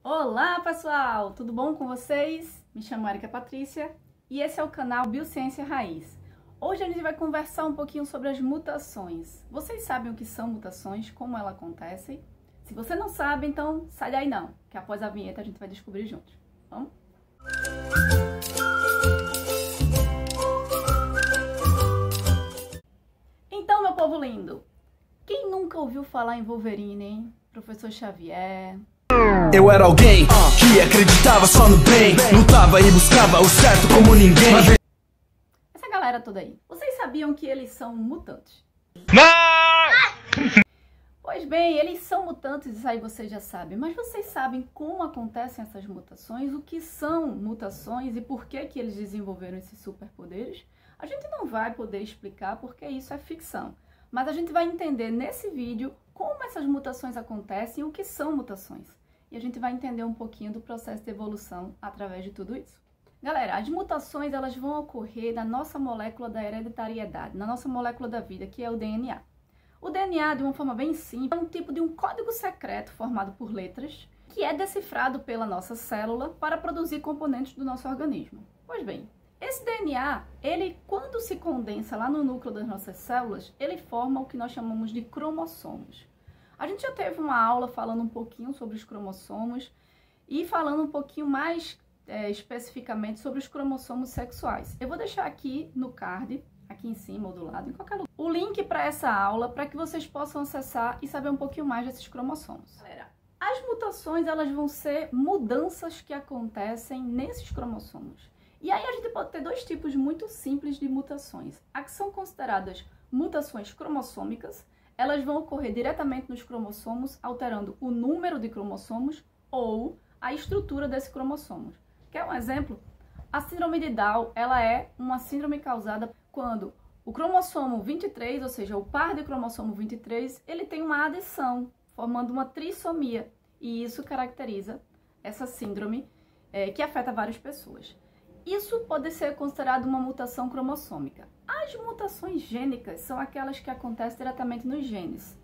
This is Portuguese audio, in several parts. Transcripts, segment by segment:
Olá pessoal, tudo bom com vocês? Me chamo Erika Patrícia e esse é o canal Biociência Raiz. Hoje a gente vai conversar um pouquinho sobre as mutações. Vocês sabem o que são mutações, como elas acontecem? Se você não sabe, então sai daí não, que após a vinheta a gente vai descobrir juntos. Vamos? Então, meu povo lindo, quem nunca ouviu falar em Wolverine, hein? Professor Xavier... Eu era alguém que acreditava só no bem, lutava e buscava o certo como ninguém. Essa galera toda aí, vocês sabiam que eles são mutantes? Não! Pois bem, eles são mutantes, isso aí vocês já sabem. Mas vocês sabem como acontecem essas mutações? O que são mutações e por que que eles desenvolveram esses superpoderes? A gente não vai poder explicar porque isso é ficção. Mas a gente vai entender nesse vídeo como essas mutações acontecem e o que são mutações. E a gente vai entender um pouquinho do processo de evolução através de tudo isso. Galera, as mutações elas vão ocorrer na nossa molécula da hereditariedade, na nossa molécula da vida, que é o DNA. O DNA, de uma forma bem simples, é um tipo de um código secreto formado por letras, que é decifrado pela nossa célula para produzir componentes do nosso organismo. Pois bem, esse DNA, ele quando se condensa lá no núcleo das nossas células, ele forma o que nós chamamos de cromossomos. A gente já teve uma aula falando um pouquinho sobre os cromossomos e falando um pouquinho mais especificamente sobre os cromossomos sexuais. Eu vou deixar aqui no card, aqui em cima ou do lado, em qualquer lugar, o link para essa aula para que vocês possam acessar e saber um pouquinho mais desses cromossomos. Galera, as mutações elas vão ser mudanças que acontecem nesses cromossomos. E aí a gente pode ter dois tipos muito simples de mutações. As que são consideradas mutações cromossômicas, elas vão ocorrer diretamente nos cromossomos, alterando o número de cromossomos ou a estrutura desses cromossomos. Quer um exemplo? A síndrome de Down, ela é uma síndrome causada quando o cromossomo 23, ou seja, o par de cromossomo 23, ele tem uma adição, formando uma trissomia. E isso caracteriza essa síndrome que afeta várias pessoas. Isso pode ser considerado uma mutação cromossômica. As mutações gênicas são aquelas que acontecem diretamente nos genes.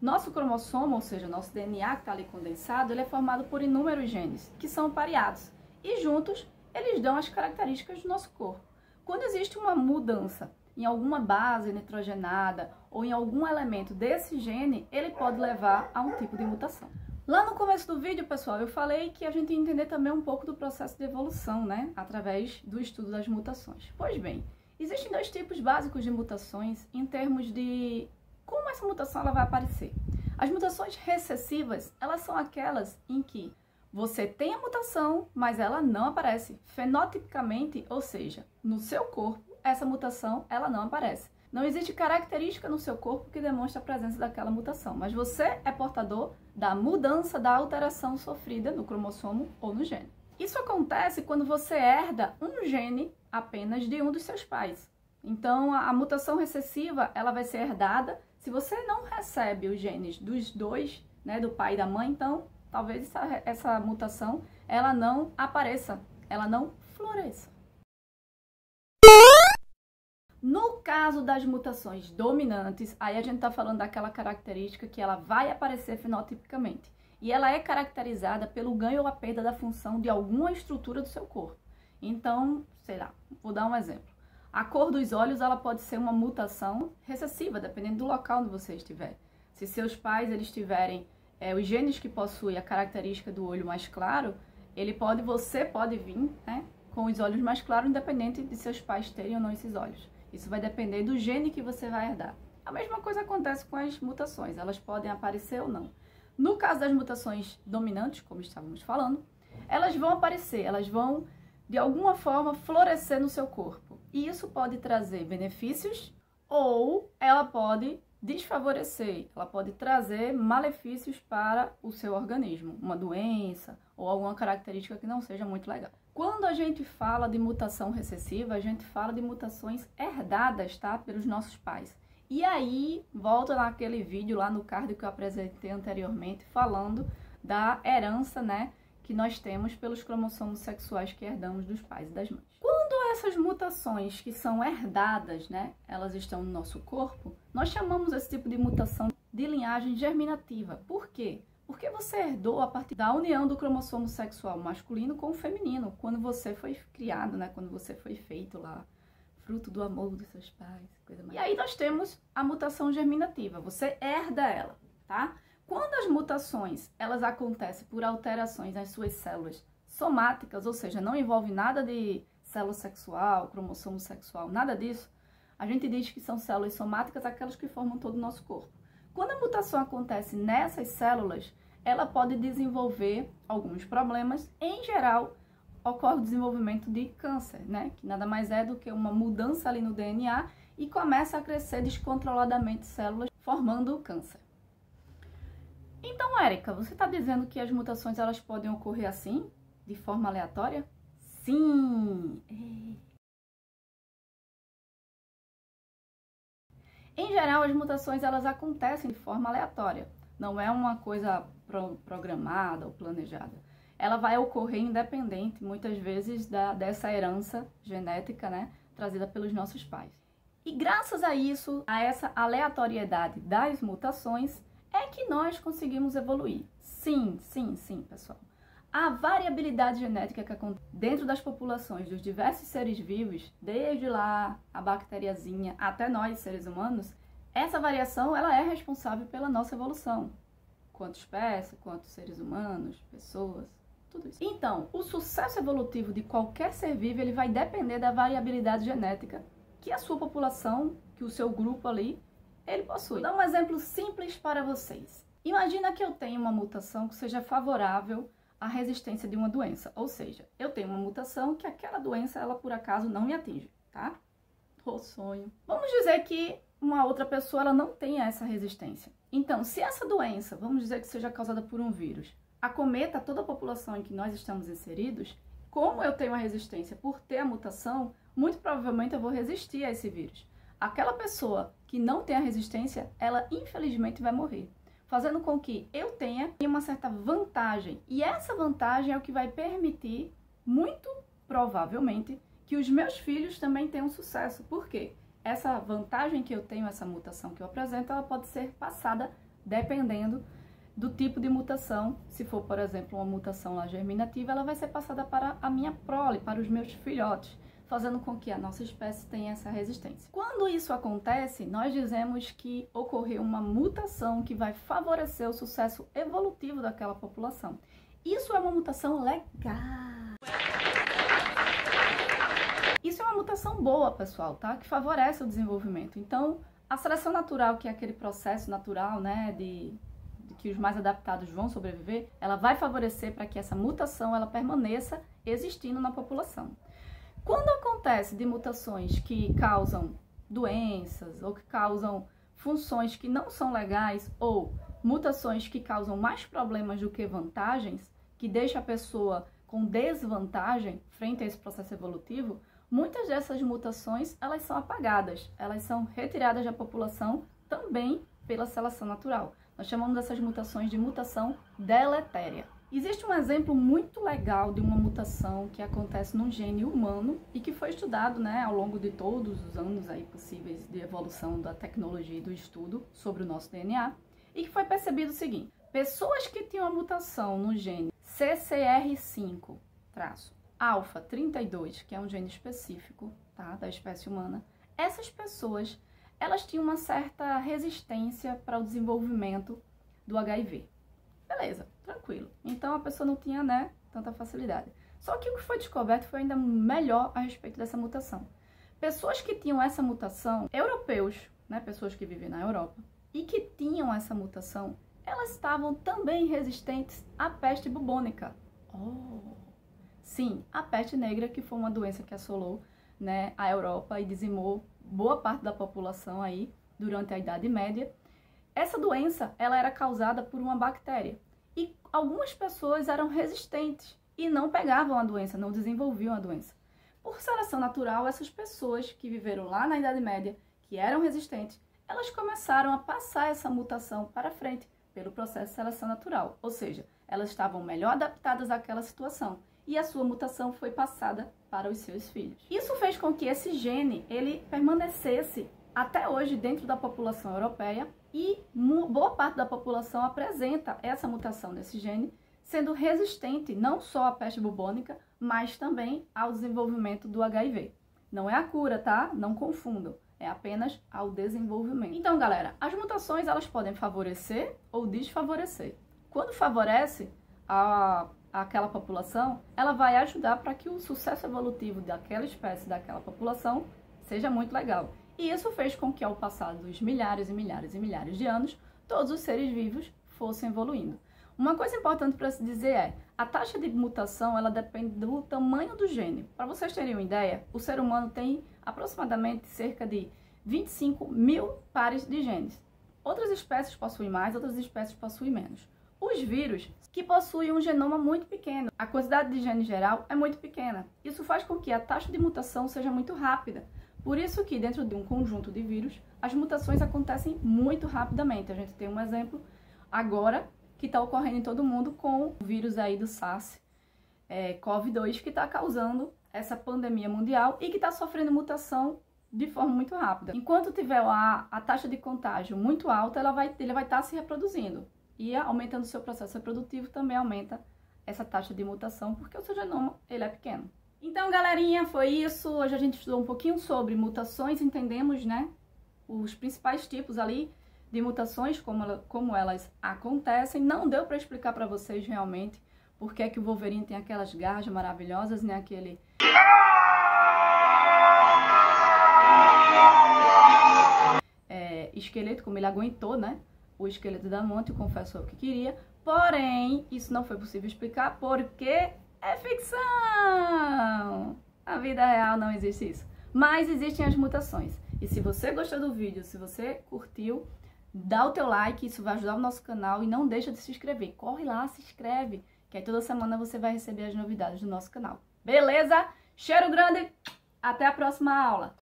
Nosso cromossomo, ou seja, nosso DNA que está ali condensado, ele é formado por inúmeros genes, que são pareados. E juntos, eles dão as características do nosso corpo. Quando existe uma mudança em alguma base nitrogenada ou em algum elemento desse gene, ele pode levar a um tipo de mutação. Lá no começo do vídeo, pessoal, eu falei que a gente ia entender também um pouco do processo de evolução, né? Através do estudo das mutações. Pois bem, existem dois tipos básicos de mutações em termos de como essa mutação ela vai aparecer. As mutações recessivas, elas são aquelas em que você tem a mutação, mas ela não aparece fenotipicamente, ou seja, no seu corpo, essa mutação ela não aparece. Não existe característica no seu corpo que demonstre a presença daquela mutação, mas você é portador da mudança, da alteração sofrida no cromossomo ou no gene. Isso acontece quando você herda um gene apenas de um dos seus pais. Então, a mutação recessiva, ela vai ser herdada. Se você não recebe os genes dos dois, né, do pai e da mãe, então, talvez essa mutação, ela não apareça, ela não floresça. No caso das mutações dominantes, aí a gente está falando daquela característica que ela vai aparecer fenotipicamente. E ela é caracterizada pelo ganho ou a perda da função de alguma estrutura do seu corpo. Então, sei lá, vou dar um exemplo. A cor dos olhos, ela pode ser uma mutação recessiva, dependendo do local onde você estiver. Se seus pais eles tiverem os genes que possuem a característica do olho mais claro, você pode vir, né, com os olhos mais claros, independente de seus pais terem ou não esses olhos. Isso vai depender do gene que você vai herdar. A mesma coisa acontece com as mutações, elas podem aparecer ou não. No caso das mutações dominantes, como estávamos falando, elas vão aparecer, elas vão, de alguma forma, florescer no seu corpo. E isso pode trazer benefícios ou ela pode desfavorecer, ela pode trazer malefícios para o seu organismo, uma doença ou alguma característica que não seja muito legal. Quando a gente fala de mutação recessiva, a gente fala de mutações herdadas, tá? Pelos nossos pais. E aí, volta naquele vídeo lá no card que eu apresentei anteriormente, falando da herança, né? Que nós temos pelos cromossomos sexuais que herdamos dos pais e das mães. Quando essas mutações que são herdadas, né? Elas estão no nosso corpo, nós chamamos esse tipo de mutação de linhagem germinativa. Por quê? Porque você herdou a partir da união do cromossomo sexual masculino com o feminino, quando você foi criado, né? Quando você foi feito lá, fruto do amor dos seus pais, coisa mais. E aí nós temos a mutação germinativa, você herda ela, tá? Quando as mutações, elas acontecem por alterações nas suas células somáticas, ou seja, não envolve nada de célula sexual, cromossomo sexual, nada disso, a gente diz que são células somáticas, aquelas que formam todo o nosso corpo. Quando a mutação acontece nessas células, ela pode desenvolver alguns problemas. Em geral, ocorre o desenvolvimento de câncer, né? Que nada mais é do que uma mudança ali no DNA e começa a crescer descontroladamente células, formando o câncer. Então, Érica, você está dizendo que as mutações elas podem ocorrer assim, de forma aleatória? Sim! Em geral, as mutações elas acontecem de forma aleatória. Não é uma coisa programada ou planejada. Ela vai ocorrer independente, muitas vezes, dessa herança genética, né, trazida pelos nossos pais. E graças a isso, a essa aleatoriedade das mutações, é que nós conseguimos evoluir. Sim, pessoal. A variabilidade genética que acontece dentro das populações dos diversos seres vivos, desde lá a bacteriazinha até nós, seres humanos, essa variação ela é responsável pela nossa evolução. Quanto espécie, quanto seres humanos, pessoas, tudo isso. Então, o sucesso evolutivo de qualquer ser vivo ele vai depender da variabilidade genética que a sua população, que o seu grupo ali, ele possui. Vou dar um exemplo simples para vocês. Imagina que eu tenho uma mutação que seja favorável à resistência de uma doença. Ou seja, eu tenho uma mutação que aquela doença, ela por acaso não me atinge, tá? Ô sonho. Vamos dizer que uma outra pessoa, ela não tem essa resistência. Então, se essa doença, vamos dizer que seja causada por um vírus, acometa toda a população em que nós estamos inseridos, como eu tenho a resistência por ter a mutação, muito provavelmente eu vou resistir a esse vírus. Aquela pessoa que não tem a resistência, ela infelizmente vai morrer, fazendo com que eu tenha uma certa vantagem. E essa vantagem é o que vai permitir, muito provavelmente, que os meus filhos também tenham sucesso. Por quê? Essa vantagem que eu tenho, essa mutação que eu apresento, ela pode ser passada dependendo do tipo de mutação. Se for, por exemplo, uma mutação lá germinativa, ela vai ser passada para a minha prole, para os meus filhotes, fazendo com que a nossa espécie tenha essa resistência. Quando isso acontece, nós dizemos que ocorreu uma mutação que vai favorecer o sucesso evolutivo daquela população. Isso é uma mutação legal. Isso é uma mutação boa, pessoal, tá? Que favorece o desenvolvimento. Então, a seleção natural, que é aquele processo natural, né, de que os mais adaptados vão sobreviver, ela vai favorecer para que essa mutação ela permaneça existindo na população. Quando acontece de mutações que causam doenças ou que causam funções que não são legais ou mutações que causam mais problemas do que vantagens, que deixa a pessoa com desvantagem frente a esse processo evolutivo, muitas dessas mutações elas são apagadas, elas são retiradas da população também pela seleção natural. Nós chamamos dessas mutações de mutação deletéria. Existe um exemplo muito legal de uma mutação que acontece num gene humano e que foi estudado, né, ao longo de todos os anos aí possíveis de evolução da tecnologia e do estudo sobre o nosso DNA, e que foi percebido o seguinte: pessoas que tinham a mutação no gene CCR5-alfa32, que é um gene específico, tá, da espécie humana, essas pessoas elas tinham uma certa resistência para o desenvolvimento do HIV. Beleza, tranquilo. Então a pessoa não tinha, né, tanta facilidade. Só que o que foi descoberto foi ainda melhor a respeito dessa mutação. Pessoas que tinham essa mutação, europeus, né, pessoas que vivem na Europa, e que tinham essa mutação, elas estavam também resistentes à peste bubônica. Oh! Sim, a peste negra, que foi uma doença que assolou, né, a Europa e dizimou boa parte da população aí durante a Idade Média. Essa doença, ela era causada por uma bactéria e algumas pessoas eram resistentes e não pegavam a doença, não desenvolviam a doença. Por seleção natural, essas pessoas que viveram lá na Idade Média, que eram resistentes, elas começaram a passar essa mutação para frente pelo processo de seleção natural, ou seja, elas estavam melhor adaptadas àquela situação e a sua mutação foi passada para os seus filhos. Isso fez com que esse gene ele permanecesse até hoje dentro da população europeia e boa parte da população apresenta essa mutação desse gene, sendo resistente não só à peste bubônica, mas também ao desenvolvimento do HIV. Não é a cura, tá? Não confundam. É apenas ao desenvolvimento. Então, galera, as mutações elas podem favorecer ou desfavorecer. Quando favorece aquela população, ela vai ajudar para que o sucesso evolutivo daquela espécie, daquela população, seja muito legal. E isso fez com que, ao passar dos milhares e milhares e milhares de anos, todos os seres vivos fossem evoluindo. Uma coisa importante para se dizer é, a taxa de mutação ela depende do tamanho do gene. Para vocês terem uma ideia, o ser humano tem aproximadamente cerca de 25 mil pares de genes. Outras espécies possuem mais, outras espécies possuem menos. Os vírus, que possuem um genoma muito pequeno, a quantidade de genes geral é muito pequena. Isso faz com que a taxa de mutação seja muito rápida. Por isso que dentro de um conjunto de vírus, as mutações acontecem muito rapidamente. A gente tem um exemplo agora que está ocorrendo em todo mundo com o vírus aí do SARS-CoV-2, que está causando essa pandemia mundial e que está sofrendo mutação de forma muito rápida. Enquanto tiver a taxa de contágio muito alta, ele vai estar se reproduzindo. E aumentando o seu processo reprodutivo também aumenta essa taxa de mutação, porque o seu genoma ele é pequeno. Então, galerinha, foi isso. Hoje a gente estudou um pouquinho sobre mutações, né, os principais tipos ali de mutações, como elas acontecem. Não deu para explicar para vocês realmente por que é que o Wolverine tem aquelas garras maravilhosas, né, aquele esqueleto, como ele aguentou, né, o esqueleto da Monty, confesso eu que queria. Porém, isso não foi possível explicar porque é ficção! Na vida real não existe isso. Mas existem as mutações. E se você gostou do vídeo, se você curtiu, dá o teu like, isso vai ajudar o nosso canal. E não deixa de se inscrever. Corre lá, se inscreve, que aí toda semana você vai receber as novidades do nosso canal. Beleza? Cheiro grande! Até a próxima aula!